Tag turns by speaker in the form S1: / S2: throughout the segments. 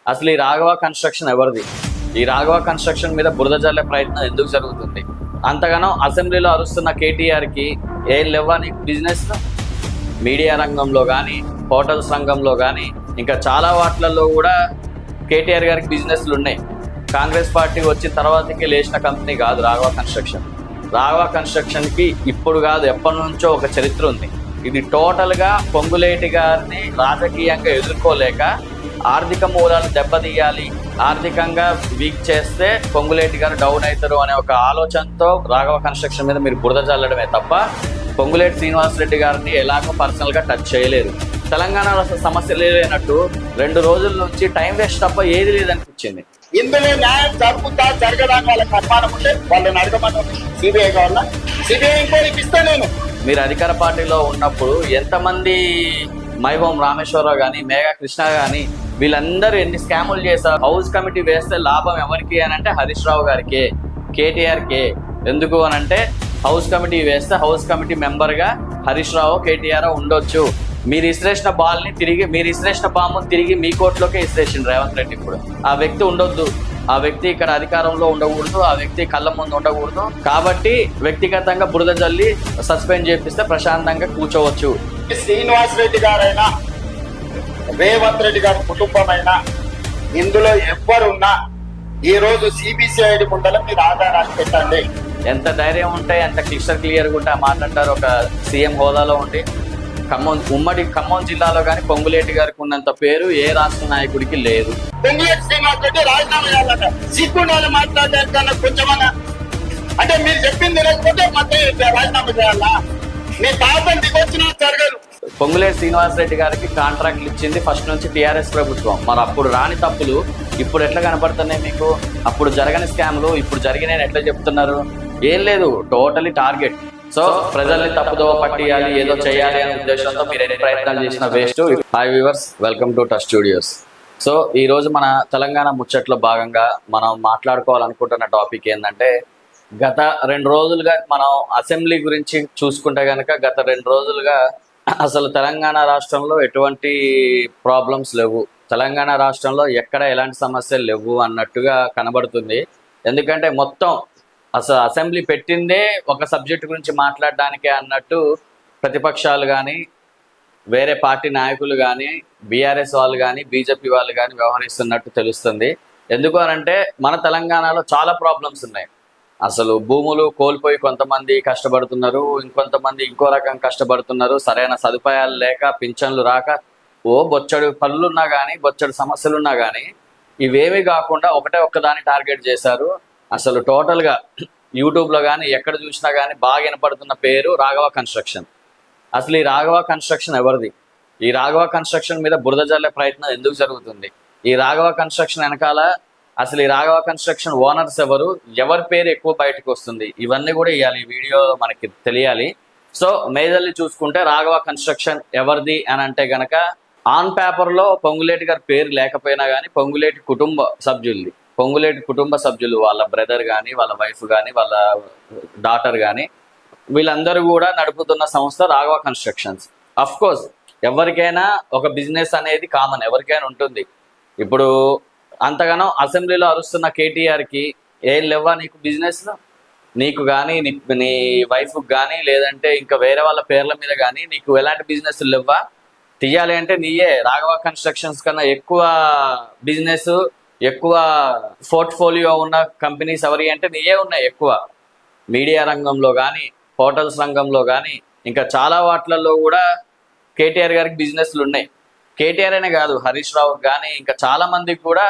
S1: అసలు ఈ రాఘవ కన్స్ట్రక్షన్ ఎవరిది? ఈ రాఘవ కన్స్ట్రక్షన్ మీద బురద జల్లే ప్రయత్నం ఎందుకు జరుగుతుంది? అంతగానో అసెంబ్లీలో అరుస్తున్న కేటీఆర్కి ఏం లేవా నీకు బిజినెస్? మీడియా రంగంలో కానీ, హోటల్స్ రంగంలో కానీ, ఇంకా చాలా వాటిలలో కూడా కేటీఆర్ గారికి బిజినెస్లు ఉన్నాయి. కాంగ్రెస్ పార్టీ వచ్చిన తర్వాతకి లేచిన కంపెనీ కాదు రాఘవ కన్స్ట్రక్షన్. రాఘవ కన్స్ట్రక్షన్కి ఇప్పుడు కాదు, ఎప్పటి నుంచో ఒక చరిత్ర ఉంది. ఇది టోటల్గా పొంగులేటి గారిని రాజకీయంగా ఎదుర్కోలేక ఆర్థిక మూలాలు దెబ్బతీయాలి, ఆర్థికంగా వీక్ చేస్తే పొంగులేటి గారు డౌన్ అవుతారు అనే ఒక ఆలోచనతో రాఘవ కన్స్ట్రక్షన్ మీద మీరు బురద చల్లడమే తప్ప పొంగులేటి శ్రీనివాసరెడ్డి గారిని ఎలాగో పర్సనల్గా టచ్ చేయలేరు. తెలంగాణలో సమస్య లేనట్టు 2 రోజుల నుంచి టైం వేస్ట్ తప్ప ఏది లేదనిపించింది.
S2: ఇందులో న్యాయం జరుగుతా జరగడానికి వాళ్ళకి అనుమానం ఉంటే వాళ్ళని అడగమని సిబిఐ కావాలా, సిబిఐ ఎంక్వైరీకి ఇస్తే నేను.
S1: మీరు అధికార పార్టీలో ఉన్నప్పుడు ఎంతమంది మైహోం రామేశ్వరరావు కానీ, మేఘా కృష్ణ కానీ వీళ్ళందరూ ఎన్ని స్కాములు చేశారు? హౌస్ కమిటీ వేస్తే లాభం ఎవరికి అని అంటే హరీష్ రావు గారికి, కేటీఆర్కే. ఎందుకు అని అంటే హౌస్ కమిటీ వేస్తే హౌస్ కమిటీ మెంబర్గా హరీష్ రావు, కేటీఆర్ ఉండొచ్చు. మీరు ఇసిరేసిన బాల్ని తిరిగి, మీరు ఇసిరేసిన బాంబుని తిరిగి మీ కోర్టులోకే ఇసిరేసిండు రేవంత్ రెడ్డి. ఇప్పుడు ఆ వ్యక్తి ఉండొద్దు, ఆ వ్యక్తి ఇక్కడ అధికారంలో ఉండకూడదు, ఆ వ్యక్తి కళ్ళ ముందు ఉండకూడదు. కాబట్టి వ్యక్తిగతంగా బురద జల్లి సస్పెండ్ చేపిస్తే ప్రశాంతంగా కూర్చోవచ్చు.
S2: శ్రీనివాస్ రెడ్డి గారైనా, రేవంత్ రెడ్డి గారి కుటుంబమైనా, ఇందులో ఎవ్వరున్నా ఈ రోజు సిబిసిఐడి ముందర మీరు ఆధారాలు పెట్టండి.
S1: ఎంత ధైర్యం ఉంటే, ఎంత క్లియర్గా ఉంటే మాట్లాడతారు ఒక సీఎం హోదాలో ఉండి. ఉమ్మడి ఖమ్మం జిల్లాలో కానీ పొంగులేటి గారికి ఉన్నంత పేరు ఏ రాష్ట్ర నాయకుడికి లేదు.
S2: పొంగులేటి శ్రీనివాస్ రెడ్డి రాజీనామా చేయాలట. సిగ్గుండాలి మాట్లాడడానికి కొంచెమన్నా. అంటే మీరు చెప్పింది లేకపోతే మధ్య రాజీనామా చేయాలా? మీ తాతను దిగొచ్చినా జరగదు.
S1: పొంగులేటి శ్రీనివాసరెడ్డి గారికి కాంట్రాక్ట్లు ఇచ్చింది ఫస్ట్ నుంచి టీఆర్ఎస్ ప్రభుత్వం. మరి అప్పుడు రాని తప్పులు ఇప్పుడు ఎట్లా కనపడుతున్నాయి మీకు? అప్పుడు జరగని స్కామ్లు ఇప్పుడు జరిగినాయని ఎట్లా చెప్తున్నారు? ఏం లేదు, టోటలీ టార్గెట్. సో ప్రజల్ని తప్పుదోవ పట్టియాలి, ఏదో చేయాలి అనే ఉద్దేశంతో మీరు ఎన్ని ప్రయత్నాలు చేసిన waste. Hi viewers, welcome to touch studios. So ఈ రోజు మన తెలంగాణ ముచ్చట్లో భాగంగా మనం మాట్లాడుకోవాలనుకుంటున్న టాపిక్ ఏంటంటే, గత 2 రోజులుగా మనం అసెంబ్లీ గురించి చూసుకుంటే కనుక గత 2 రోజులుగా అసలు తెలంగాణ రాష్ట్రంలో ఎటువంటి ప్రాబ్లమ్స్ లేవు, తెలంగాణ రాష్ట్రంలో ఎక్కడ ఎలాంటి సమస్యలు లేవు అన్నట్టుగా కనబడుతుంది. ఎందుకంటే మొత్తం అసలు అసెంబ్లీ పెట్టిందే ఒక సబ్జెక్ట్ గురించి మాట్లాడడానికే అన్నట్టు ప్రతిపక్షాలు కానీ, వేరే పార్టీ నాయకులు కానీ, బీఆర్ఎస్ వాళ్ళు కానీ, బీజేపీ వాళ్ళు కానీ వ్యవహరిస్తున్నట్టు తెలుస్తుంది. ఎందుకు అనంటే మన తెలంగాణలో చాలా ప్రాబ్లమ్స్ ఉన్నాయి. అసలు భూములు కోల్పోయి కొంతమంది కష్టపడుతున్నారు, ఇంకొంతమంది ఇంకో రకం కష్టపడుతున్నారు. సరైన సదుపాయాలు లేక, పింఛన్లు రాక, బొచ్చడు పనులున్నా కానీ, బొచ్చడు సమస్యలున్నా కానీ ఇవేమీ కాకుండా ఒక్కదాన్ని టార్గెట్ చేశారు. అసలు టోటల్గా యూట్యూబ్లో కానీ ఎక్కడ చూసినా కానీ బాగా వినపడుతున్న పేరు రాఘవ కన్స్ట్రక్షన్. అసలు ఈ రాఘవ కన్స్ట్రక్షన్ ఎవరిది? ఈ రాఘవ కన్స్ట్రక్షన్ మీద బురద జల్లే ప్రయత్నం ఎందుకు జరుగుతుంది? ఈ రాఘవ కన్స్ట్రక్షన్ వెనకాల అసలు ఈ రాఘవ కన్స్ట్రక్షన్ ఓనర్స్ ఎవరు, ఎవరి పేరు ఎక్కువ బయటకు వస్తుంది, ఇవన్నీ కూడా ఇవ్వాలి, ఈ వీడియో మనకి తెలియాలి. సో మేజర్లీ చూసుకుంటే రాఘవ కన్స్ట్రక్షన్ ఎవరిది అని అంటే గనక ఆన్ పేపర్లో పొంగులేటి గారి పేరు లేకపోయినా కానీ పొంగులేటి కుటుంబ సభ్యులు, వాళ్ళ బ్రదర్ కానీ, వాళ్ళ వైఫ్ కానీ, వాళ్ళ డాటర్ కానీ వీళ్ళందరూ కూడా నడుపుతున్న సంస్థ రాఘవ కన్స్ట్రక్షన్స్. అఫ్ కోర్స్ ఎవరికైనా ఒక బిజినెస్ అనేది కామన్, ఎవరికైనా ఉంటుంది. ఇప్పుడు అంతగానో అసెంబ్లీలో అరుస్తున్న కేటీఆర్కి ఏం లేవా నీకు బిజినెస్? నీకు కానీ, నీ వైఫ్కి కానీ, లేదంటే ఇంకా వేరే వాళ్ళ పేర్ల మీద కానీ నీకు ఎలాంటి బిజినెస్ లేవా? తీయాలి అంటే నీయే. రాఘవ కన్స్ట్రక్షన్స్ కన్నా ఎక్కువ బిజినెస్, ఎక్కువ పోర్ట్ఫోలియో ఉన్న కంపెనీస్ ఎవరి అంటే నీయే ఉన్నాయి ఎక్కువ. మీడియా రంగంలో కానీ, హోటల్స్ రంగంలో కానీ, ఇంకా చాలా వాటిలలో కూడా కేటీఆర్ గారికి బిజినెస్లు ఉన్నాయి. కేటీఆర్ అనే కాదు, హరీష్ రావు కానీ ఇంకా చాలా మందికి కూడా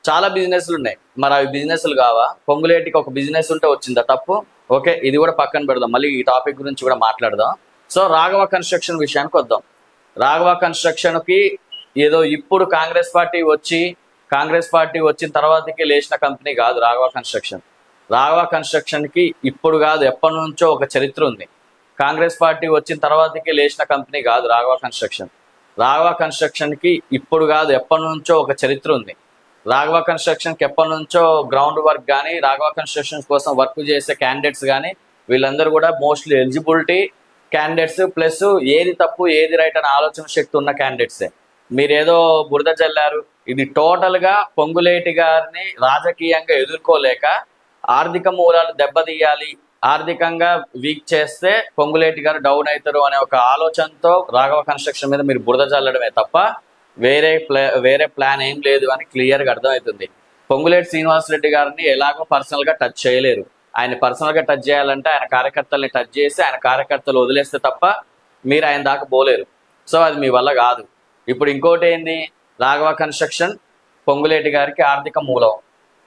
S1: చాలా బిజినెస్లు ఉన్నాయి. మరి అవి బిజినెస్లు కావా? పొంగులేటికి ఒక బిజినెస్ ఉంటే వచ్చిందా తప్పు? ఓకే, ఇది కూడా పక్కన పెడదాం, మళ్ళీ ఈ టాపిక్ గురించి కూడా మాట్లాడదాం. సో రాఘవ కన్స్ట్రక్షన్ విషయానికి వద్దాం. రాఘవ కన్స్ట్రక్షన్కి ఏదో ఇప్పుడు కాంగ్రెస్ పార్టీ వచ్చిన తర్వాతకి లేచిన కంపెనీ కాదు రాఘవ కన్స్ట్రక్షన్. రాఘవ కన్స్ట్రక్షన్కి ఇప్పుడు కాదు, ఎప్పటి నుంచో ఒక చరిత్ర ఉంది. కాంగ్రెస్ పార్టీ వచ్చిన తర్వాతకి లేచిన కంపెనీ కాదు రాఘవ కన్స్ట్రక్షన్. రాఘవ కన్స్ట్రక్షన్కి ఇప్పుడు కాదు, ఎప్పటి నుంచో ఒక చరిత్ర ఉంది. రాఘవ కన్స్ట్రక్షన్కి ఎప్పటి నుంచో గ్రౌండ్ వర్క్ కానీ, రాఘవ కన్స్ట్రక్షన్స్ కోసం వర్క్ చేసే క్యాండిడేట్స్ కానీ వీళ్ళందరూ కూడా మోస్ట్లీ ఎలిజిబిలిటీ క్యాండిడేట్స్, ప్లస్ ఏది తప్పు ఏది రైట్ అనే ఆలోచన శక్తి ఉన్న క్యాండిడేట్సే. మీరేదో బురద జల్లారు, ఇది టోటల్ గా పొంగులేటి గారిని రాజకీయంగా ఎదుర్కోలేక ఆర్థిక మూలాలు దెబ్బతీయాలి, ఆర్థికంగా వీక్ చేస్తే పొంగులేటి గారు డౌన్ అవుతారు అనే ఒక ఆలోచనతో రాఘవ కన్స్ట్రక్షన్ మీద మీరు బురద చల్లడమే తప్ప వేరే ప్లాన్ ఏం లేదు అని క్లియర్ గా అర్థమవుతుంది. పొంగులేటి శ్రీనివాసరెడ్డి గారిని ఎలాగో పర్సనల్ గా టచ్ చేయలేరు. ఆయన పర్సనల్ గా టచ్ చేయాలంటే ఆయన కార్యకర్తల్ని టచ్ చేసి ఆయన కార్యకర్తలు వదిలేస్తే తప్ప మీరు ఆయన దాకా పోలేరు. సో అది మీ వల్ల కాదు. ఇప్పుడు ఇంకోటి ఏంది, రాఘవ కన్స్ట్రక్షన్ పొంగులేటి గారికి ఆర్థిక మూలం,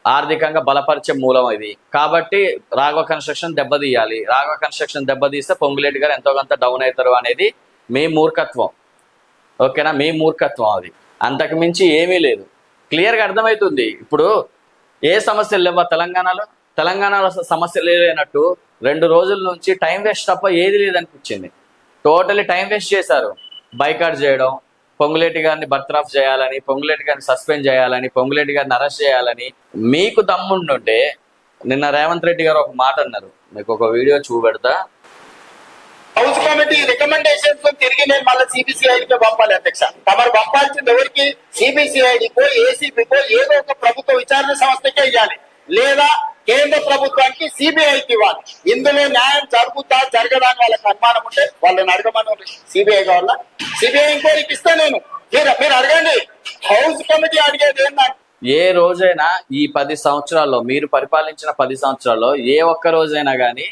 S1: ఆర్థికంగా బలపరిచే మూలం ఇది. కాబట్టి రాఘవ కన్స్ట్రక్షన్ దెబ్బతీయాలి. రాఘవ కన్స్ట్రక్షన్ దెబ్బతీస్తే పొంగులేటి గారు ఎంతో కొంత డౌన్ అవుతారు అనేది మీ మూర్ఖత్వం. ఓకేనా, మీ మూర్ఖత్వం అది. అంతకు మించి ఏమీ లేదు. క్లియర్గా అర్థమవుతుంది. ఇప్పుడు ఏ సమస్యలు లేవా తెలంగాణలో సమస్యలు లేనట్టు 2 రోజుల నుంచి టైం వేస్ట్ తప్ప ఏది లేదనిపించింది. టోటలీ టైం వేస్ట్ చేశారు. బైకాట్ చేయడం, పొంగులేటి గారిని బర్తరఫ్ చేయాలని, పొంగులేటి గారిని సస్పెండ్ చేయాలని, పొంగులేటి గారిని అరెస్ట్ చేయాలని మీకు దమ్ముంటుంటే నిన్న రేవంత్ రెడ్డి గారు ఒక మాట అన్నారు. మీకు ఒక వీడియో చూపెడతా.
S2: హౌస్ కమిటీ రికమెండేషన్స్ తిరిగి నేను మళ్ళీ సిబిసిఐడికి పంపాలి అధ్యక్ష. తమరు పంపాల్సింది ఎవరికి? సిబిసిఐడికో ఏసీబీకో ఏదో ఒక ప్రభుత్వ విచారణ సంస్థకే ఇవ్వాలి, లేదా కేంద్ర ప్రభుత్వానికి సిబిఐకి ఇవ్వాలి. ఇందులో న్యాయం జరుగుతా జరగదా అని వాళ్ళకి అనుమానం ఉంటే వాళ్ళని అడగమని. సిబిఐ కావాలా? సిబిఐ ఇంకోరికి ఇస్తా నేను, మీరు అడగండి. హౌస్ కమిటీ అడిగేది ఏంటంటే
S1: ఏ రోజైనా ఈ 10 సంవత్సరాల్లో మీరు పరిపాలించిన 10 సంవత్సరాల్లో ఏ ఒక్క రోజైనా కానీ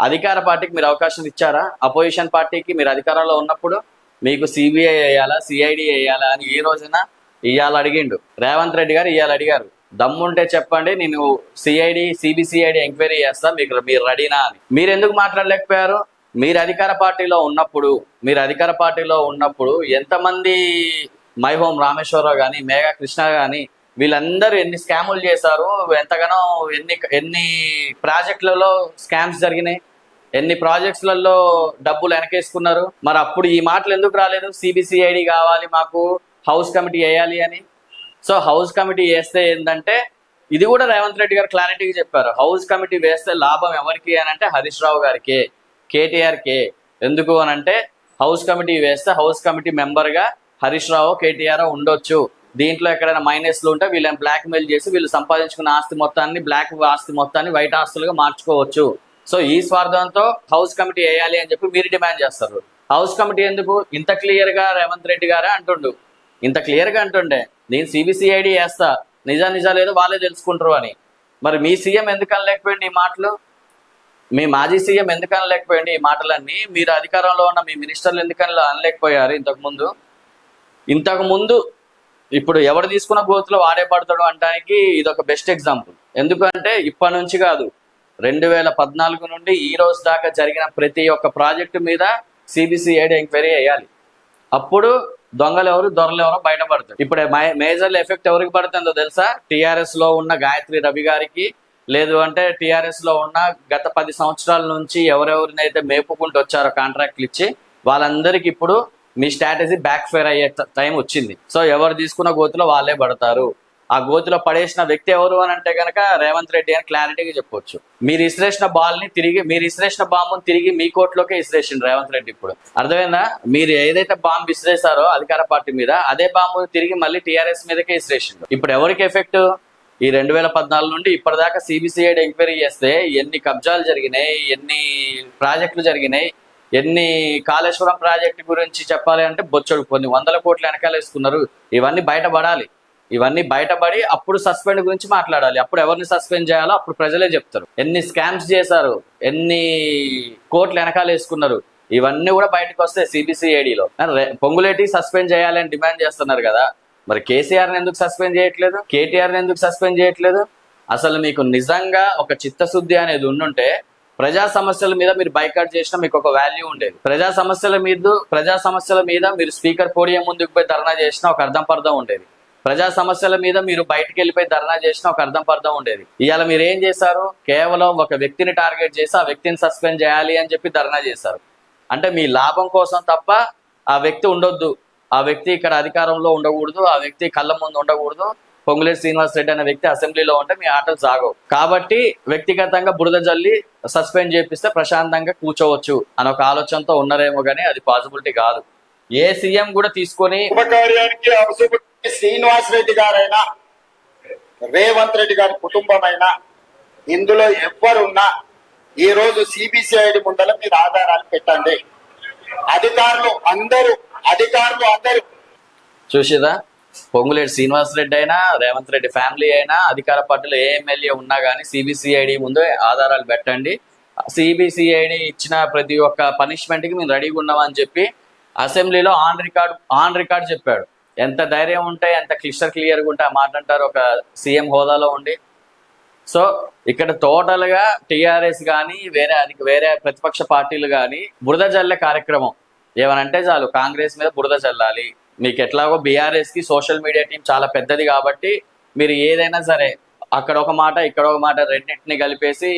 S1: అధికార పార్టీకి మీరు అవకాశం ఇచ్చారా? అపోజిషన్ పార్టీకి మీరు అధికారంలో ఉన్నప్పుడు మీకు సిబిఐ వేయాలా, సిఐడి వేయాలా అని ఏ రోజైనా ఇవాళ అడిగిండు రేవంత్ రెడ్డి గారు. ఇవాళ అడిగారు, దమ్ముంటే చెప్పండి, నేను సిబిసిఐడి ఎంక్వైరీ చేస్తా, మీరు రెడీనా అని. మీరు ఎందుకు మాట్లాడలేకపోయారు? మీరు అధికార పార్టీలో ఉన్నప్పుడు ఎంతమంది మైహోం రామేశ్వరరావు కానీ, మేఘా కృష్ణ కానీ వీళ్ళందరూ ఎన్ని స్కాములు చేశారు, ఎంతగానో ఎన్ని ప్రాజెక్టులలో స్కామ్స్ జరిగినాయి, ఎన్ని ప్రాజెక్ట్స్లలో డబ్బులు వెనకేసుకున్నారు. మరి అప్పుడు ఈ మాటలు ఎందుకు రాలేదు? సిబిసిఐడి కావాలి మాకు, హౌస్ కమిటీ వేయాలి అని. సో హౌస్ కమిటీ వేస్తే ఏంటంటే, ఇది కూడా రేవంత్ రెడ్డి గారు క్లారిటీగా చెప్పారు, హౌస్ కమిటీ వేస్తే లాభం ఎవరికి అని అంటే హరీష్ రావు గారికి, కేటీఆర్కే. ఎందుకు అని అంటే హౌస్ కమిటీ వేస్తే హౌస్ కమిటీ మెంబర్గా హరీష్ రావు, కేటీఆర్ ఉండొచ్చు. దీంట్లో ఎక్కడైనా మైనస్లు ఉంటే వీళ్ళని బ్లాక్మెయిల్ చేసి వీళ్ళు సంపాదించుకున్న ఆస్తి మొత్తాన్ని, బ్లాక్ ఆస్తి మొత్తాన్ని వైట్ ఆస్తులుగా మార్చుకోవచ్చు. సో ఈ స్వార్థంతో హౌస్ కమిటీ వేయాలి అని చెప్పి మీరు డిమాండ్ చేస్తారు. హౌస్ కమిటీ ఎందుకు? ఇంత క్లియర్గా రేవంత్ రెడ్డి గారే అంటుండు, ఇంత క్లియర్గా అంటుండే నేను సిబిసిఐడి వేస్తా, నిజాలు ఏదో వాళ్ళే తెలుసుకుంటారు అని. మరి మీ సీఎం ఎందుకు అనలేకపోయింది ఈ మాటలు? మీ మాజీ సీఎం ఎందుకు అనలేకపోయింది ఈ మాటలన్నీ? మీరు అధికారంలో ఉన్న మీ మినిస్టర్లు ఎందుకని అనలేకపోయారు ఇంతకుముందు? ఇప్పుడు ఎవరు తీసుకున్న గోతులో వాడే పడతాడు అనడానికి ఇది ఒక బెస్ట్ ఎగ్జాంపుల్. ఎందుకంటే ఇప్పటి నుంచి కాదు, 2014 నుండి ఈ రోజు దాకా జరిగిన ప్రతి ఒక్క ప్రాజెక్టు మీద సిబిసిఐడి ఎంక్వైరీ చేయాలి. అప్పుడు దొంగలు ఎవరు, దొరలు ఎవరో బయటపడతారు. ఇప్పుడు మేజర్ ఎఫెక్ట్ ఎవరికి పడుతుందో తెలుసా? టీఆర్ఎస్ లో ఉన్న గాయత్రి రవి గారికి, లేదు అంటే టీఆర్ఎస్ లో ఉన్న గత 10 సంవత్సరాల నుంచి ఎవరెవరినైతే మేపుకుంటూ వచ్చారో కాంట్రాక్ట్లు ఇచ్చి, వాళ్ళందరికీ ఇప్పుడు మీ స్ట్రాటజీ బ్యాక్ ఫైర్ అయ్యే టైం వచ్చింది. సో ఎవరు తీసుకున్న గోతులో వాళ్ళే పడతారు. ఆ గోతులో పడేసిన వ్యక్తి ఎవరు అని అంటే కనుక రేవంత్ రెడ్డి అని క్లారిటీగా చెప్పొచ్చు. మీరు ఇసిరేసిన బాంబుని తిరిగి మీ కోర్టులోకే ఇసిరేసిండు రేవంత్ రెడ్డి. ఇప్పుడు అర్థమైందా? మీరు ఏదైతే బాంబు ఇసిరేసారో అధికార పార్టీ మీద, అదే బాంబుని తిరిగి మళ్ళీ టీఆర్ఎస్ మీదకే ఇసిరేసిండు. ఇప్పుడు ఎవరికి ఎఫెక్ట్? ఈ 2014 నుండి ఇప్పటిదాకా సిబిసిఐడి ఎంక్వైరీ చేస్తే ఎన్ని కబ్జాలు జరిగినాయి, ఎన్ని ప్రాజెక్టులు జరిగినాయి, ఎన్ని కాళేశ్వరం ప్రాజెక్టు గురించి చెప్పాలి అంటే బొచ్చడు కొన్ని 100 కోట్లు వెనకాల వేసుకున్నారు. ఇవన్నీ బయటపడాలి. ఇవన్నీ బయటపడి అప్పుడు సస్పెండ్ గురించి మాట్లాడాలి. అప్పుడు ఎవరిని సస్పెండ్ చేయాలో అప్పుడు ప్రజలే చెప్తారు. ఎన్ని స్కామ్స్ చేశారు, ఎన్ని కోట్లు వెనకాల వేసుకున్నారు, ఇవన్నీ కూడా బయటకు వస్తాయి సిబిసిఐడిలో. పొంగులేటి సస్పెండ్ చేయాలని డిమాండ్ చేస్తున్నారు కదా, మరి కేసీఆర్ని ఎందుకు సస్పెండ్ చేయట్లేదు? కేటీఆర్ని ఎందుకు సస్పెండ్ చేయట్లేదు? అసలు మీకు నిజంగా ఒక చిత్తశుద్ధి అనేది ఉండుంటే ప్రజా సమస్యల మీద మీరు బైకాట్ చేసినా మీకు ఒక వాల్యూ ఉండేది. ప్రజా సమస్యల మీద మీరు స్పీకర్ పోడియం ముందుకు పోయి ధర్నా చేసినా ఒక అర్థం పర్థం ఉండేది. ప్రజా సమస్యల మీద మీరు బయటకు వెళ్ళిపోయి ధర్నా చేసినా ఒక అర్థం పర్థం ఉండేది. ఇవాళ మీరు ఏం చేశారు? కేవలం ఒక వ్యక్తిని టార్గెట్ చేసి ఆ వ్యక్తిని సస్పెండ్ చేయాలి అని చెప్పి ధర్నా చేశారు. అంటే మీ లాభం కోసం తప్ప ఆ వ్యక్తి ఉండొద్దు, ఆ వ్యక్తి ఇక్కడ అధికారంలో ఉండకూడదు, ఆ వ్యక్తి కళ్ళ ముందు ఉండకూడదు. పొంగులేటి శ్రీనివాసరెడ్డి అనే వ్యక్తి అసెంబ్లీలో ఉంటే మీ ఆటలు సాగవు. కాబట్టి వ్యక్తిగతంగా బురద జల్లి సస్పెండ్ చేపిస్తే ప్రశాంతంగా కూర్చోవచ్చు అని ఒక ఆలోచనతో ఉన్నారేమో కానీ అది పాసిబిలిటీ కాదు. ఏ సీఎం కూడా తీసుకొని
S2: శ్రీనివాస్ రెడ్డి గారైనా రేవంత్ రెడ్డి గారి కుటుంబమైనా ఇందులో ఎవ్వరున్నా ఈ రోజు సిబిసిఐడి ముందర మీరు ఆధారాలు పెట్టండి. అధికారులు అందరూ
S1: చూసిరా, పొంగులేటి శ్రీనివాస్ రెడ్డి అయినా రేవంత్ రెడ్డి ఫ్యామిలీ అయినా అధికార పార్టీలో ఏ ఎమ్మెల్యే ఉన్నా కానీ సిబిసిఐడి ముందు ఆధారాలు పెట్టండి. సిబిసిఐడి ఇచ్చిన ప్రతి ఒక్క పనిష్మెంట్ కి మేము రెడీగా ఉన్నామని చెప్పి అసెంబ్లీలో ఆన్ రికార్డ్ చెప్పాడు. ఎంత ధైర్యం ఉంటే, ఎంత క్లియర్గా ఉంటే ఆ మాట అంటారు ఒక సీఎం హోదాలో ఉండి. సో ఇక్కడ టోటల్ గా టిఆర్ఎస్ కానీ వేరే ప్రతిపక్ష పార్టీలు కానీ బురద జల్లే కార్యక్రమం ఏమనంటే చాలు కాంగ్రెస్ మీద బురద చల్లాలి. మీకు ఎట్లాగో బీఆర్ఎస్ కి సోషల్ మీడియా టీం చాలా పెద్దది కాబట్టి మీరు ఏదైనా సరే అక్కడ ఒక మాట ఇక్కడ ఒక మాట రెండింటిని కలిపేసి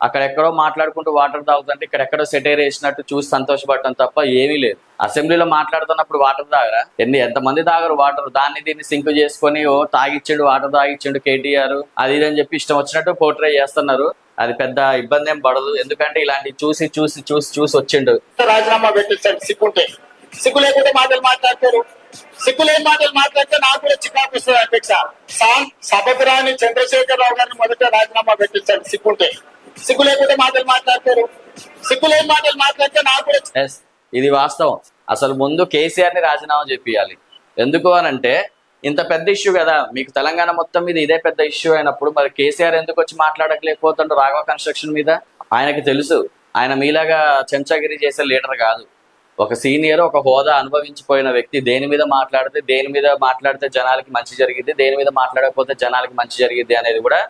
S1: అక్కడెక్కడో మాట్లాడుకుంటూ వాటర్ తాగుతుంటే ఇక్కడెక్కడో సెటైర్ వేసినట్టు చూసి సంతోషపడటం తప్ప ఏమీ లేదు. అసెంబ్లీలో మాట్లాడుతున్నప్పుడు వాటర్ తాగరా? ఎంతమంది తాగరు వాటర్? దీన్ని సింక్ చేసుకొని ఓ తాగిచ్చిండు, వాటర్ తాగిచ్చిండు కేటీఆర్ అది ఇది అని చెప్పి ఇష్టం వచ్చినట్టు పోర్ట్రే చేస్తున్నారు. అది పెద్ద ఇబ్బంది ఏం పడదు, ఎందుకంటే ఇలాంటి చూసి చూసి చూసి చూసి వచ్చిండు.
S2: రాజీనామా పెట్టించండి సిగ్గుంటే. సిగ్గు లేకుంటే మాటలు మాట్లాడతారు. సిగ్గులేని మాటలు మాట్లాడితే నాకు కూడా చికాకు వస్తుంది అధ్యక్ష. సభకు రాని చంద్రశేఖరరావు గారిని మొదట రాజీనామా పెట్టించండి సిగ్గుంటే. సిగ్గు లేకుంటే మాటలు మాట్లాడతారు. సిగ్గులేని మాటలు మాట్లాడితే నాకు కూడా.
S1: ఇది వాస్తవం. అసలు ముందు కేసీఆర్ ని రాజీనామా చెప్పియాలి. ఎందుకు అనంటే ఇంత పెద్ద ఇష్యూ కదా, మీకు తెలంగాణ మొత్తం మీద ఇదే పెద్ద ఇష్యూ అయినప్పుడు మరి కేసీఆర్ ఎందుకు వచ్చి మాట్లాడలేకపోతుండ్రు రాఘవ కన్స్ట్రక్షన్ మీద? ఆయనకి తెలుసు ఆయన మీలాగా చెంచాగిరి చేసే లీడర్ కాదు. ఒక సీనియర్, ఒక హోదా అనుభవించిపోయిన వ్యక్తి దేని మీద మాట్లాడితే జనాలకి మంచి జరిగిద్ది, దేని మీద మాట్లాడకపోతే జనాలకి మంచి జరిగిద్ది అనేది కూడా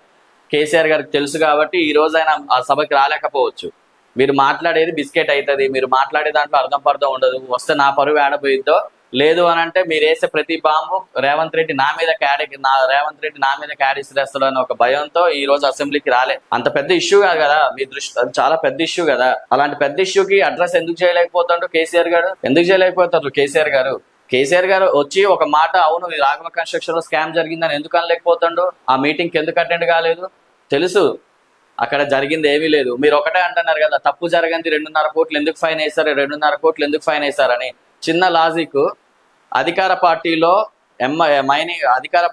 S1: కేసీఆర్ గారికి తెలుసు. కాబట్టి ఈ రోజు ఆయన ఆ సభకి రాలేకపోవచ్చు. మీరు మాట్లాడేది బిస్కెట్ అవుతుంది, మీరు మాట్లాడే దాంట్లో అర్థం పర్థం ఉండదు. వస్తే నా పరువు ఏడపోయిద్దో, లేదు అని అంటే మీరు వేసే ప్రతి బాంబు రేవంత్ రెడ్డి నా మీద క్యాడీసిరేస్తాడు అని ఒక భయంతో ఈ రోజు అసెంబ్లీకి రాలే. అంత పెద్ద ఇష్యూ కాదు కదా మీ దృష్టి, అది చాలా పెద్ద ఇష్యూ కదా. అలాంటి పెద్ద ఇష్యూకి అడ్రస్ ఎందుకు చేయలేకపోతాడు కేసీఆర్ గారు? కేసీఆర్ గారు వచ్చి ఒక మాట, అవును ఈ రాఘవ కన్స్ట్రక్షన్ లో స్కామ్ జరిగిందని ఎందుకు అనలేకపోతాడు? ఆ మీటింగ్కి ఎందుకు అటెండ్ కాలేదు? తెలుసు అక్కడ జరిగింది ఏమీ లేదు. మీరు ఒకటే అంటున్నారు కదా, తప్పు జరగంది 2.5 కోట్లు ఎందుకు ఫైన్ వేశారని. చిన్న లాజిక్, అధికార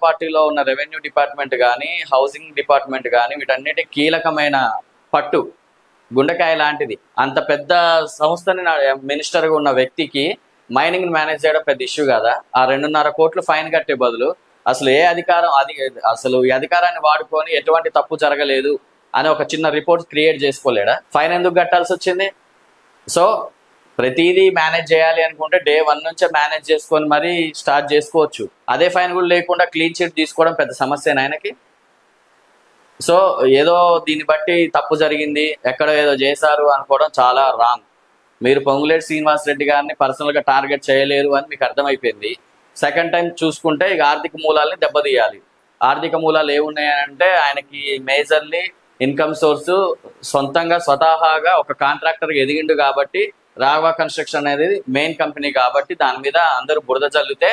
S1: పార్టీలో ఉన్న రెవెన్యూ డిపార్ట్మెంట్ కానీ, హౌసింగ్ డిపార్ట్మెంట్ కానీ వీటన్నిటి కీలకమైన పట్టు గుండెకాయ లాంటిది. అంత పెద్ద సంస్థని మినిస్టర్గా ఉన్న వ్యక్తికి మైనింగ్ మేనేజ్ చేయడం పెద్ద ఇష్యూ కదా. ఆ 2.5 కోట్లు ఫైన్ కట్టే బదులు అసలు ఈ అధికారాన్ని వాడుకొని ఎటువంటి తప్పు జరగలేదు అని ఒక చిన్న రిపోర్ట్ క్రియేట్ చేసుకోలేడా? ఫైన్ ఎందుకు కట్టాల్సి వచ్చింది? సో ప్రతిదీ మేనేజ్ చేయాలి అనుకుంటే డే 1 నుంచే మేనేజ్ చేసుకొని మరీ స్టార్ట్ చేసుకోవచ్చు. అదే ఫైన్ కూడా లేకుండా క్లీన్ చిట్ తీసుకోవడం పెద్ద సమస్యనా ఆయనకి? సో ఏదో దీన్ని బట్టి తప్పు జరిగింది, ఎక్కడో ఏదో చేశారు అనుకోవడం చాలా రాంగ్. మీరు పొంగులేటి శ్రీనివాస్ రెడ్డి గారిని పర్సనల్గా టార్గెట్ చేయలేరు అని మీకు అర్థమైపోయింది. సెకండ్ టైం చూసుకుంటే ఇక ఆర్థిక మూలాల్ని దెబ్బతీయాలి. ఆర్థిక మూలాలు ఏమున్నాయంటే ఆయనకి మేజర్లీ ఇన్కమ్ సోర్సు స్వతహాగా ఒక కాంట్రాక్టర్ ఎదిగిండు కాబట్టి, రాఘవ కన్స్ట్రక్షన్ అనేది మెయిన్ కంపెనీ కాబట్టి దాని మీద అందరూ బురద చల్లితే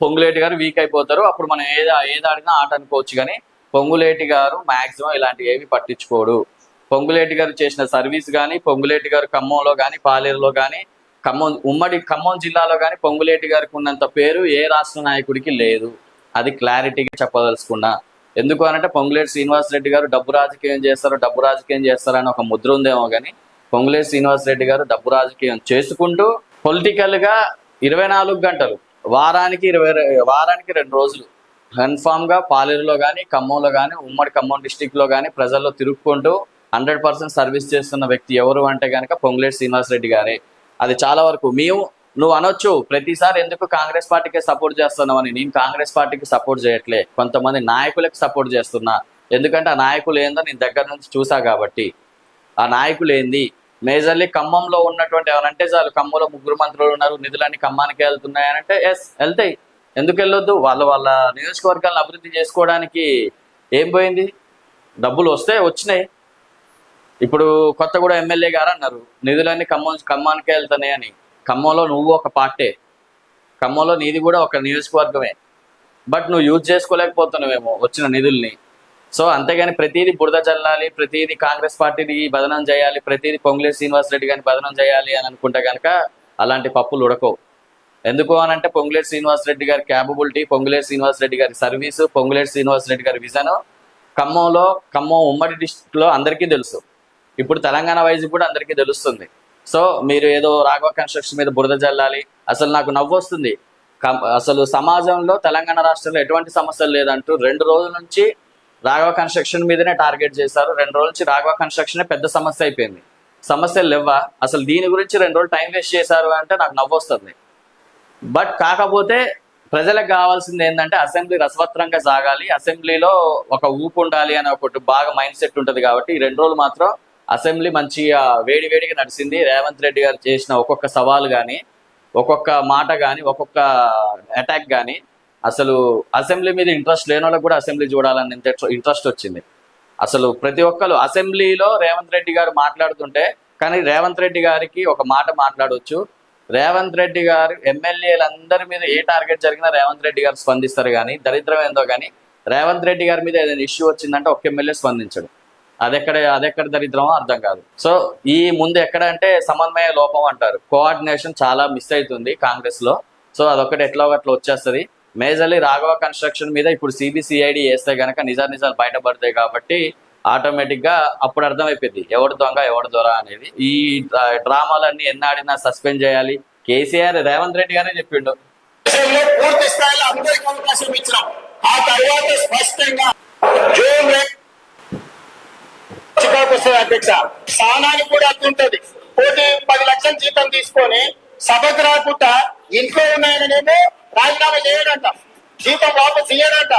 S1: పొంగులేటి గారు వీక్ అయిపోతారు. అప్పుడు మనం ఏదాడినా ఆట అనుకోవచ్చు. కానీ పొంగులేటి గారు మాక్సిమం ఇలాంటివి ఏవి పట్టించుకోడు. పొంగులేటి గారు చేసిన సర్వీస్ కానీ, పొంగులేటి గారు ఖమ్మంలో కానీ, పాలేరులో కానీ, ఉమ్మడి ఖమ్మం జిల్లాలో కానీ పొంగులేటి గారికి ఉన్నంత పేరు ఏ రాష్ట్ర నాయకుడికి లేదు. అది క్లారిటీగా చెప్పదలుచుకున్నా. ఎందుకు అనంటే పొంగులేటి శ్రీనివాస్ రెడ్డి గారు డబ్బు రాజకీయం చేస్తారని ఒక ముద్ర ఉందేమో కానీ పొంగులేటి శ్రీనివాస్ రెడ్డి గారు డబ్బు రాజకీయం చేసుకుంటూ పొలిటికల్ గా 24 గంటలు వారానికి 2 రోజులు కన్ఫామ్ గా పాలేరులో కానీ, ఖమ్మంలో కానీ, ఉమ్మడి ఖమ్మం డిస్టిక్ లో కానీ ప్రజల్లో తిరుగుకుంటూ 100% సర్వీస్ చేస్తున్న వ్యక్తి ఎవరు అంటే కనుక పొంగులేటి శ్రీనివాస్ రెడ్డి గారే. అది చాలా వరకు నువ్వు అనొచ్చు ప్రతిసారి ఎందుకు కాంగ్రెస్ పార్టీకే సపోర్ట్ చేస్తున్నావని. నేను కాంగ్రెస్ పార్టీకి సపోర్ట్ చేయట్లే, కొంతమంది నాయకులకు సపోర్ట్ చేస్తున్నా. ఎందుకంటే ఆ నాయకులు ఏందో నేను దగ్గర నుంచి చూసా కాబట్టి. ఆ నాయకులు ఏంది మేజర్లీ ఖమ్మంలో ఉన్నటువంటి ఎవరంటే చాలు, ఖమ్మంలో 3 మంత్రులు ఉన్నారు, నిధులన్నీ ఖమ్మానికి వెళ్తున్నాయనంటే ఎస్ వెళ్తాయి, ఎందుకు వెళ్ళొద్దు? వాళ్ళ నియోజకవర్గాలను అభివృద్ధి చేసుకోవడానికి ఏం పోయింది? డబ్బులు వచ్చినాయి. ఇప్పుడు కొత్తగూడ ఎమ్మెల్యే గారు అన్నారు నిధులన్నీ ఖమ్మానికి వెళ్తున్నాయి అని. ఖమ్మంలో నువ్వు ఒక పార్టీ, ఖమ్మంలో నీది కూడా ఒక నియోజకవర్గమే, బట్ నువ్వు యూజ్ చేసుకోలేకపోతున్నావేమో వచ్చిన నిధుల్ని. సో అంతేగాని ప్రతిదీ బురద చల్లాలి, ప్రతిదీ కాంగ్రెస్ పార్టీని బదనం చేయాలి, ప్రతిదీ పొంగులేటి శ్రీనివాస్ రెడ్డి గారిని బదనం చేయాలి అని అనుకుంటే కనుక అలాంటి పప్పులు ఉడకవు. ఎందుకు అని అంటే పొంగులేటి శ్రీనివాసరెడ్డి గారి క్యాపబిలిటీ, పొంగులేటి శ్రీనివాసరెడ్డి గారి సర్వీసు, పొంగులేటి శ్రీనివాసరెడ్డి గారి విజన్ ఖమ్మం ఉమ్మడి డిస్ట్రిక్ట్ లో అందరికీ తెలుసు. ఇప్పుడు తెలంగాణ వైజ్ కూడా అందరికీ తెలుస్తుంది. సో మీరు ఏదో రాఘవ కన్స్ట్రక్షన్ మీద బురద జల్లాలి. అసలు నాకు నవ్వు వస్తుంది. అసలు సమాజంలో తెలంగాణ రాష్ట్రంలో ఎటువంటి సమస్యలు లేదంటూ 2 రోజుల నుంచి రాఘవ కన్స్ట్రక్షన్ మీదనే టార్గెట్ చేశారు. 2 రోజుల నుంచి రాఘవ కన్స్ట్రక్షన్ పెద్ద సమస్య అయిపోయింది. సమస్యలు లేవా? అసలు దీని గురించి 2 రోజులు టైం వేస్ట్ చేశారు అంటే నాకు నవ్వు వస్తుంది. బట్ కాకపోతే ప్రజలకు కావాల్సింది ఏంటంటే అసెంబ్లీ రసవత్రంగా సాగాలి, అసెంబ్లీలో ఒక ఊపు ఉండాలి అని ఒకటి బాగా మైండ్ సెట్ ఉంటుంది. కాబట్టి ఈ 2 రోజులు మాత్రం అసెంబ్లీ మంచిగా వేడివేడిగా నడిచింది. రేవంత్ రెడ్డి గారు చేసిన ఒక్కొక్క సవాల్ కానీ, ఒక్కొక్క మాట కానీ, ఒక్కొక్క అటాక్ కానీ అసలు అసెంబ్లీ మీద ఇంట్రెస్ట్ లేని వాళ్ళకి కూడా అసెంబ్లీ చూడాలని ఇంట్రెస్ట్ వచ్చింది. అసలు ప్రతి ఒక్కరు అసెంబ్లీలో రేవంత్ రెడ్డి గారు మాట్లాడుతుంటే, కానీ రేవంత్ రెడ్డి గారికి ఒక మాట మాట్లాడవచ్చు. రేవంత్ రెడ్డి గారు ఎమ్మెల్యేలందరి మీద ఏ టార్గెట్ జరిగినా రేవంత్ రెడ్డి గారు స్పందిస్తారు. కానీ దరిద్రం ఏందో కానీ రేవంత్ రెడ్డి గారి మీద ఏదైనా ఇష్యూ వచ్చిందంటే ఒక్క ఎమ్మెల్యే స్పందించడు. అదెక్కడ దరిద్రమో అర్థం కాదు. సో ఈ ముందు ఎక్కడ అంటే సమన్వయ లోపం అంటారు. కోఆర్డినేషన్ చాలా మిస్ అవుతుంది కాంగ్రెస్ లో. సో అదొక్కటి ఎట్లా వచ్చేస్తుంది. మేజర్లీ రాఘవ కన్స్ట్రక్షన్ మీద ఇప్పుడు సిబిసిఐడి వేస్తే గనక నిజాలు బయటపడతాయి. కాబట్టి ఆటోమేటిక్ గా అప్పుడు అర్థమైపోయింది ఎవడు దొంగ ఎవడు దొర అనేది. ఈ డ్రామాలన్నీ ఎన్నాడినా సస్పెండ్ చేయాలి. కేసీఆర్ రేవంత్ రెడ్డి గారే చెప్పిండు.
S2: పూర్తి స్థాయిలో అందరికీ అవకాశం ఇచ్చినాం. ఆ తర్వాత స్పష్టంగా జూన్ చికాకు వస్తుంది అధ్యక్ష. స్థానానికి కూడా అట్లుంటది. 10 లక్షల జీతం తీసుకొని సభకు రాకుండా ఇంట్లో ఉన్నాయనేమో రాజీనామా చేయడంట, జీతం వాపసు ఇయ్యడంట.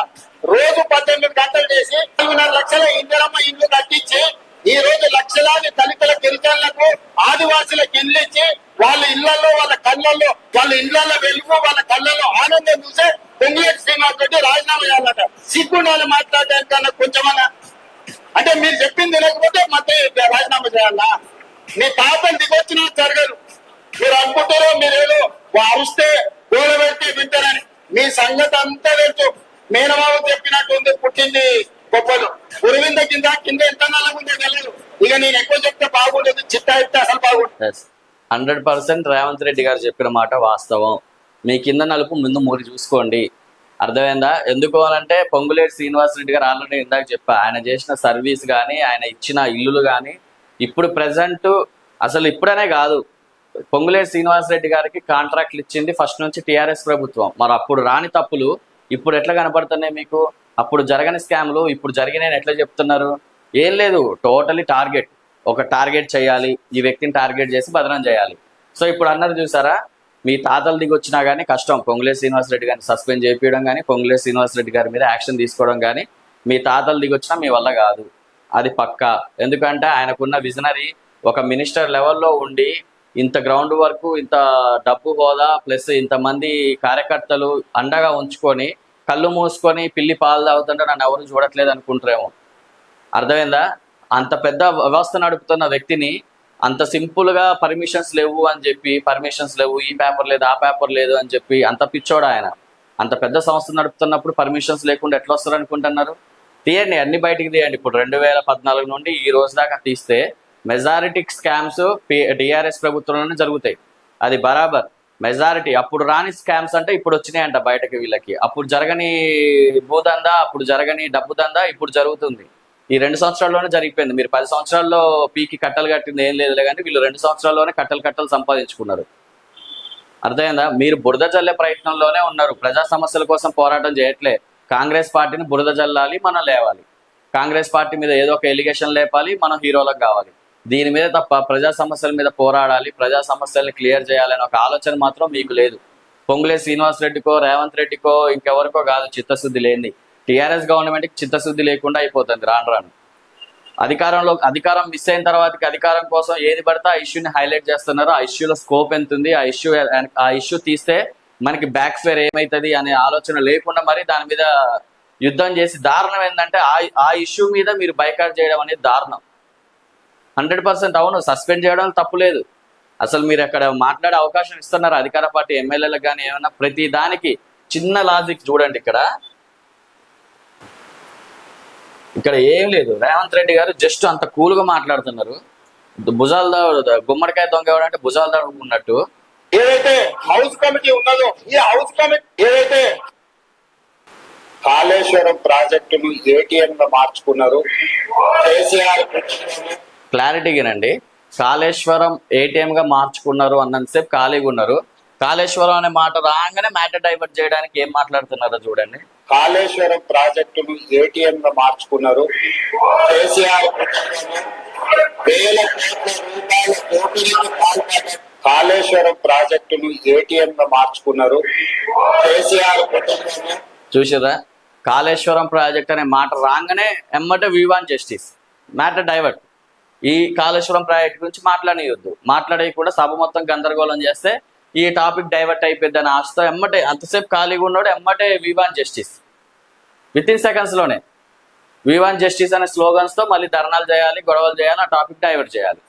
S2: రోజు 18 గంటలు చేసి 4.5 లక్షల ఇందిరమ్మ ఇల్లు కట్టించి ఈ రోజు లక్షలాది దళితుల గిరిజనులకు ఆదివాసులకు ఇల్లు ఇచ్చి వాళ్ళ ఇళ్లలో వాళ్ళ కళ్ళల్లో వాళ్ళ ఇళ్లలో వెలుగు వాళ్ళ కళ్ళల్లో ఆనందం చూసే పొంగులేటి శ్రీనివాస్ రెడ్డి రాజీనామా చేయాలట. సిగ్గుండాలి మాట్లాడడానికన్నా కొంచెమన్నా. అంటే మీరు చెప్పింది లేకపోతే మధ్య రాజీనామా చేయాలా? మీ తాతను దిగొచ్చినా జరగదు. మీరు అనుకుంటారో మీరేదో అరుస్తే గోడ పెడితే వింటారని. మీ సంగతి అంతా తెలుసు. మేనమావ చెప్పినట్టు ఉంది, పుట్టింది గొప్పలు ఉరివింద కింద ఎంత నల్లగుందో తెలియదు. ఇక నేను ఎక్కువ చెప్తే బాగుండదు, చిట్టా ఇస్తే అసలు బాగుంటుంది.
S1: 100% రేవంత్ రెడ్డి గారు చెప్పిన మాట వాస్తవం. మీ కింద నలుపు ముందు మూరి చూసుకోండి. అర్థమైందా? ఎందుకు అనంటే పొంగులేటి శ్రీనివాసరెడ్డి గారు ఆల్రెడీ ఇందాక చెప్పా, ఆయన చేసిన సర్వీస్ కానీ, ఆయన ఇచ్చిన ఇల్లులు కానీ, ఇప్పుడు ప్రజెంట్ అసలు ఇప్పుడనే కాదు, పొంగులేటి శ్రీనివాసరెడ్డి గారికి కాంట్రాక్ట్లు ఇచ్చింది ఫస్ట్ నుంచి టీఆర్ఎస్ ప్రభుత్వం. మరి అప్పుడు రాని తప్పులు ఇప్పుడు ఎట్లా కనపడుతున్నాయి మీకు? అప్పుడు జరగని స్కామ్లు ఇప్పుడు జరిగినాయని ఎట్లా చెప్తున్నారు? ఏం లేదు, టోటలీ టార్గెట్. ఒక టార్గెట్ చేయాలి, ఈ వ్యక్తిని టార్గెట్ చేసి బదనం చేయాలి. సో ఇప్పుడు అన్నారు చూసారా, మీ తాతలు దిగి వచ్చినా కానీ కష్టం పొంగులేటి శ్రీనివాసరెడ్డి గారిని సస్పెండ్ చేయించడం కానీ, పొంగులేటి శ్రీనివాసరెడ్డి గారి మీద యాక్షన్ తీసుకోవడం కానీ మీ తాతలు దిగి వచ్చినా మీ వల్ల కాదు. అది పక్కా. ఎందుకంటే ఆయనకున్న విజనరీ ఒక మినిస్టర్ లెవెల్లో ఉండి ఇంత గ్రౌండ్ వర్క్, ఇంత డబ్బు హోదా, ప్లస్ ఇంతమంది కార్యకర్తలు అండగా ఉంచుకొని కళ్ళు మూసుకొని పిల్లి పాలు తాగుతుంటే నన్ను ఎవరు చూడట్లేదు అనుకుంటారేమో. అర్థమైందా? అంత పెద్ద వ్యవస్థ నడుపుతున్న వ్యక్తిని అంత సింపుల్గా పర్మిషన్స్ లేవు అని చెప్పి, పర్మిషన్స్ లేవు, ఈ పేపర్ లేదు, ఆ పేపర్ లేదు అని చెప్పి అంత పిచ్చోడు ఆయన. అంత పెద్ద సంస్థ నడుపుతున్నప్పుడు పర్మిషన్స్ లేకుండా ఎట్లా వస్తారు అనుకుంటున్నారు? తీయండి, అన్ని బయటికి తీయండి. ఇప్పుడు 2014 నుండి ఈ రోజు దాకా తీస్తే మెజారిటీ స్కామ్స్ టీఆర్ఎస్ ప్రభుత్వంలోనే జరుగుతాయి. అది బరాబర్ మెజారిటీ. అప్పుడు రాని స్కామ్స్ అంటే ఇప్పుడు వచ్చినాయంట బయటకి వీళ్ళకి. అప్పుడు జరగని భూదందా, అప్పుడు జరగని డబ్బు దందా ఇప్పుడు జరుగుతుంది. ఈ 2 సంవత్సరాల్లోనే జరిగిపోయింది. మీరు 10 సంవత్సరాల్లో పీకి కట్టలు కట్టింది ఏం లేదులే, కానీ వీళ్ళు 2 సంవత్సరాల్లోనే కట్టలు సంపాదించుకున్నారు. అర్థమైందా? మీరు బురద జల్లే ప్రయత్నంలోనే ఉన్నారు. ప్రజా సమస్యల కోసం పోరాటం చేయట్లే. కాంగ్రెస్ పార్టీని బురద జల్లాలి, మనం లేవాలి. కాంగ్రెస్ పార్టీ మీద ఏదో ఒక ఎలిగేషన్ లేపాలి, మనం హీరోలకు కావాలి. దీని మీద తప్ప ప్రజా సమస్యల మీద పోరాడాలి, ప్రజా సమస్యల్ని క్లియర్ చేయాలనే ఒక ఆలోచన మాత్రం మీకు లేదు. పొంగులేటి శ్రీనివాసరెడ్డికో, రేవంత్ రెడ్డికో, ఇంకెవరికో కాదు చిత్తశుద్ధి లేని. టీఆర్ఎస్ గవర్నమెంట్కి చిత్తశుద్ధి లేకుండా అయిపోతుంది రాను. అధికారం మిస్ అయిన తర్వాత అధికారం కోసం ఏది పడితే ఆ ఇష్యూని హైలైట్ చేస్తున్నారు. ఆ ఇష్యూలో స్కోప్ ఎంత ఉంది, ఆ ఇష్యూ తీస్తే మనకి బ్యాక్ ఫేర్ ఏమవుతుంది అనే ఆలోచన లేకుండా మరి దాని మీద యుద్ధం చేసి, దారుణం ఏంటంటే ఆ ఇష్యూ మీద మీరు బైకాట్ చేయడం అనేది దారుణం. 100% అవును, సస్పెండ్ చేయడం తప్పు లేదు. అసలు మీరు అక్కడ మాట్లాడే అవకాశం ఇస్తున్నారు అధికార పార్టీ ఎమ్మెల్యేలకు కానీ. ఏమన్నా ప్రతి దానికి చిన్న లాజిక్ చూడండి. ఇక్కడ ఏం లేదు. రేవంత్ రెడ్డి గారు జస్ట్ అంత కూల్గా మాట్లాడుతున్నారు. భుజాల గుమ్మడికాయ దొంగ ఎవడంటే భుజాల ఉన్నట్టు
S2: ఏదైతే హౌస్ కమిటీ ఉన్నదో ఈ హౌస్ కమిటీ ఏదైతే కాళేశ్వరం ప్రాజెక్టును ఏటీఎం గా మార్చుకున్నారు కేసీఆర్
S1: క్లారిటీగానండి. కాళేశ్వరం ఏటీఎం గా మార్చుకున్నారు అన్నంతసేపు ఖాళీగా ఉన్నారు. కాళేశ్వరం అనే మాట రాగానే మ్యాటర్ డైవర్ట్ చేయడానికి ఏం మాట్లాడుతున్నారో చూడండి.
S2: కాళేశ్వరం ప్రాజెక్టును ఏటీఎం గా మార్చుకున్నారు కేసీఆర్ వేల కోట్ల రూపాయల దోపిడీకి పాల్పడ్డారు. కాళేశ్వరం ప్రాజెక్టును ఏటీఎం గా మార్చుకున్నారు కేసీఆర్
S1: చూసారా, కాళేశ్వరం ప్రాజెక్ట్ అనే మాట రాగానే ఎమ్మటే we want justice, matter divert. ఈ కాళేశ్వరం ప్రాజెక్ట్ గురించి మాట్లాడేయొద్దు, మాట్లాడేయకుండా సభ మొత్తం గందరగోళం చేస్తే ఈ టాపిక్ డైవర్ట్ అయిపోద్ది అని ఆశతో ఎమ్మటే అంతసేపు ఖాళీగా ఉన్నాడు ఎమ్మటే we want justice. Within సెకండ్స్లోనే వి వాంట్ జస్టిస్ అనే స్లోగన్స్తో మళ్ళీ ధర్నాలు చేయాలి, గొడవలు చేయాలి, ఆ టాపిక్ డైవర్ట్ చేయాలి.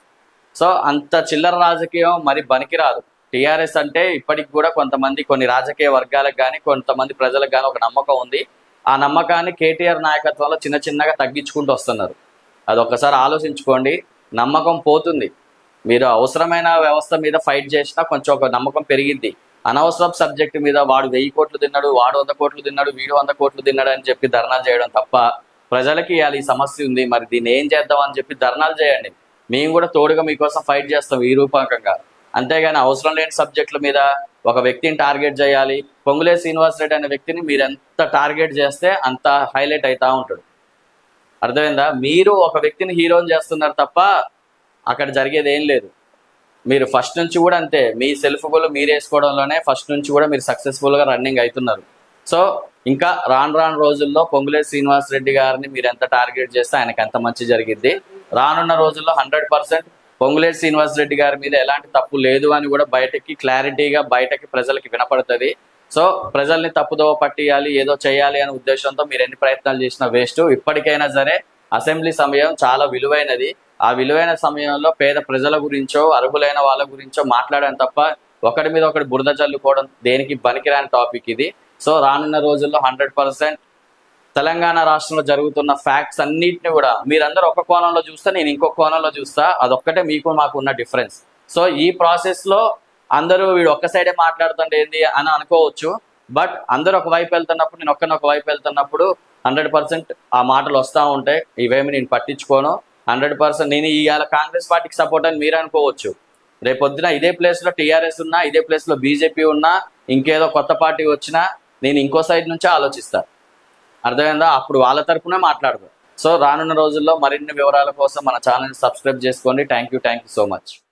S1: సో అంత చిల్లర రాజకీయం మరి పనికిరాదు. టీఆర్ఎస్ అంటే ఇప్పటికి కూడా కొంతమంది కొన్ని రాజకీయ వర్గాలకు కానీ కొంతమంది ప్రజలకు కానీ ఒక నమ్మకం ఉంది. ఆ నమ్మకాన్ని కేటీఆర్ నాయకత్వంలో చిన్న చిన్నగా తగ్గించుకుంటూ వస్తున్నారు. అది ఒక్కసారి ఆలోచించుకోండి. నమ్మకం పోతుంది. మీరు అవసరమైన వ్యవస్థ మీద ఫైట్ చేసినా కొంచెం ఒక నమ్మకం పెరిగిద్ది. అనవసరపు సబ్జెక్టు మీద వాడు 1000 కోట్లు తిన్నాడు, వాడు 100 కోట్లు తిన్నాడు, వీడు 100 కోట్లు తిన్నాడు అని చెప్పి ధర్నాలు చేయడం తప్ప, ప్రజలకి ఇవాళ ఈ సమస్య ఉంది మరి దీన్ని ఏం చేద్దాం అని చెప్పి ధర్నాలు చేయండి. మేము కూడా తోడుగా మీకోసం ఫైట్ చేస్తాం ఈ రూపకంగా. అంతేగాని అవసరం లేని సబ్జెక్టుల మీద ఒక వ్యక్తిని టార్గెట్ చేయాలి. పొంగులేటి శ్రీనివాసరెడ్డి అనే వ్యక్తిని మీరు ఎంత టార్గెట్ చేస్తే అంత హైలైట్ అవుతా ఉంటాడు. అర్థమైందా? మీరు ఒక వ్యక్తిని హీరోని చేస్తున్నారు తప్ప అక్కడ జరిగేది ఏం లేదు. మీరు ఫస్ట్ నుంచి కూడా అంతే, మీ సెల్ఫ్ గోల్ మీరు వేసుకోవడంలోనే ఫస్ట్ నుంచి కూడా మీరు సక్సెస్ఫుల్గా రన్నింగ్ అవుతున్నారు. సో ఇంకా రాను రోజుల్లో పొంగులేటి శ్రీనివాసరెడ్డి గారిని మీరు ఎంత టార్గెట్ చేస్తే ఆయనకి అంత మంచి జరిగిద్ది. రానున్న రోజుల్లో 100% పొంగులేటి శ్రీనివాసరెడ్డి గారి మీద ఎలాంటి తప్పు లేదు అని కూడా బయటకి క్లారిటీగా బయటకి ప్రజలకి వినపడుతుంది. సో ప్రజల్ని తప్పుదోవ పట్టియాలి, ఏదో చేయాలి అనే ఉద్దేశంతో మీరు ఎన్ని ప్రయత్నాలు చేసినా వేస్ట్. ఇప్పటికైనా సరే అసెంబ్లీ సమయం చాలా విలువైనది. ఆ విలువైన సమయంలో పేద ప్రజల గురించో అర్హులైన వాళ్ళ గురించో మాట్లాడడం తప్ప ఒకటి మీద ఒకటి బురద చల్లుకోవడం దేనికి పనికిరాని టాపిక్ ఇది. సో రానున్న రోజుల్లో 100% తెలంగాణ రాష్ట్రంలో జరుగుతున్న ఫ్యాక్ట్స్ అన్నిటిని కూడా మీరందరూ ఒక కోణంలో చూస్తే నేను ఇంకొక కోణంలో చూస్తా. అదొక్కటే మీకు మాకు ఉన్న డిఫరెన్స్. సో ఈ ప్రాసెస్లో అందరూ వీడు ఒక్క సైడే మాట్లాడుతుంటే ఏంది అని అనుకోవచ్చు. బట్ అందరూ ఒక వైపు వెళ్తున్నప్పుడు నేను ఒక్కని ఒక వైపు వెళ్తున్నప్పుడు 100% ఆ మాటలు వస్తూ ఉంటాయి. ఇవేమి నేను పట్టించుకోను. 100% నేను ఇవాళ కాంగ్రెస్ పార్టీకి సపోర్ట్ అని మీరు అనుకోవచ్చు. రేపొద్దున ఇదే ప్లేస్లో టీఆర్ఎస్ ఉన్నా, ఇదే ప్లేస్లో బీజేపీ ఉన్నా, ఇంకేదో కొత్త పార్టీ వచ్చినా నేను ఇంకో సైడ్ నుంచే ఆలోచిస్తా. అర్థమైందా? అప్పుడు వాళ్ళ తరపునే మాట్లాడదు. సో రానున్న రోజుల్లో మరిన్ని వివరాల కోసం మన ఛానల్ని సబ్స్క్రైబ్ చేసుకోండి. Thank you so much.